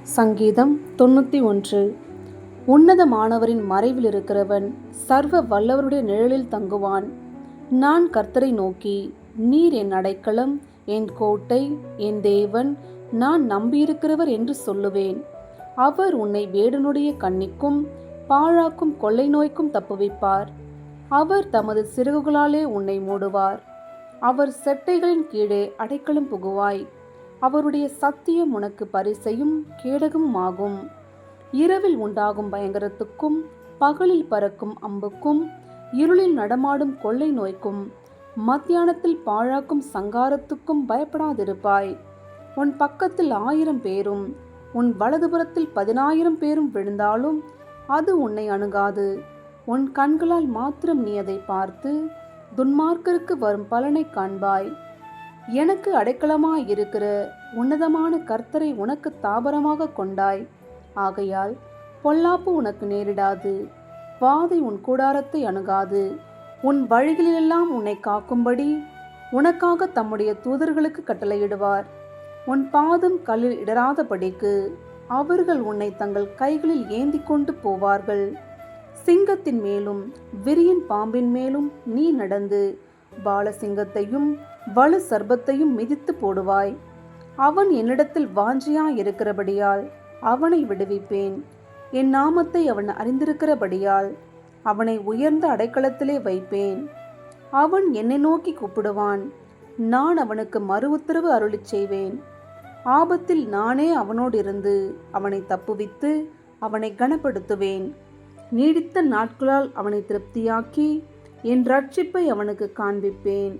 சங்கீதம் 91. உன்னதமானவரின் மறைவில் இருக்கிறவன் சர்வ வல்லவருடைய நிழலில் தங்குவான். நான் கர்த்தரை நோக்கி, நீர் என் அடைக்கலம், என் கோட்டை, என் தேவன், நான் நம்பியிருக்கிறவர் என்று சொல்லுவேன். அவர் உன்னை வேடனுடைய கண்ணிக்கும் பாழாக்கும் கொள்ளை நோய்க்கும் தப்புவிப்பார். அவர் தமது சிறகுகளாலே உன்னை மூடுவார். அவர் செட்டைகளின் கீழே அடைக்கலம் புகுவாய். அவருடைய சத்தியம் உனக்கு பரிசையும் கேடகமும் ஆகும். இரவில் உண்டாகும் பயங்கரத்துக்கும் பகலில் பறக்கும் அம்புக்கும் இருளில் நடமாடும் கொள்ளை நோய்க்கும் மத்தியானத்தில் பாழாக்கும் சங்காரத்துக்கும் பயப்படாதிருப்பாய். உன் பக்கத்தில் 1000 பேரும் உன் வலதுபுறத்தில் 10,000 பேரும் விழுந்தாலும் அது உன்னை அணுகாது. உன் கண்களால் மாத்திரம் நீ அதை பார்த்து துன்மார்க்கருக்கு வரும் பலனை காண்பாய். எனக்கு அடைக்கலமாயிருக்கிற உன்னதமான கர்த்தரை உனக்கு தாபரமாக கொண்டாய். ஆகையால் பொல்லாப்பு உனக்கு நேரிடாது, வாதை உன் கூடாரத்தை அணுகாது. உன் வழிகளிலெல்லாம் உன்னை காக்கும்படி உனக்காக தம்முடைய தூதர்களுக்கு கட்டளையிடுவார். உன் பாதம் கல்லில் இடராதபடிக்கு அவர்கள் உன்னை தங்கள் கைகளில் ஏந்தி கொண்டு போவார்கள். சிங்கத்தின் மேலும் விரியன் பாம்பின் மேலும் நீ நடந்து பாலசிங்கத்தையும் வலு சர்ப்பத்தையும் மிதித்து போடுவாய். அவன் என்னிடத்தில் வாஞ்சியாயிருக்கிறபடியால் அவனை விடுவிப்பேன். என் நாமத்தை அவன் அறிந்திருக்கிறபடியால் அவனை உயர்ந்த அடைக்கலத்திலே வைப்பேன். அவன் என்னை நோக்கி கூப்பிடுவான், நான் அவனுக்கு மறு உத்தரவு அருளிச் செய்வேன். ஆபத்தில் நானே அவனோடு இருந்து அவனை தப்புவித்து அவனை கனப்படுத்துவேன். நீடித்த நாட்களால் அவனை திருப்தியாக்கி என் இரட்சிப்பை அவனுக்கு காண்பிப்பேன்.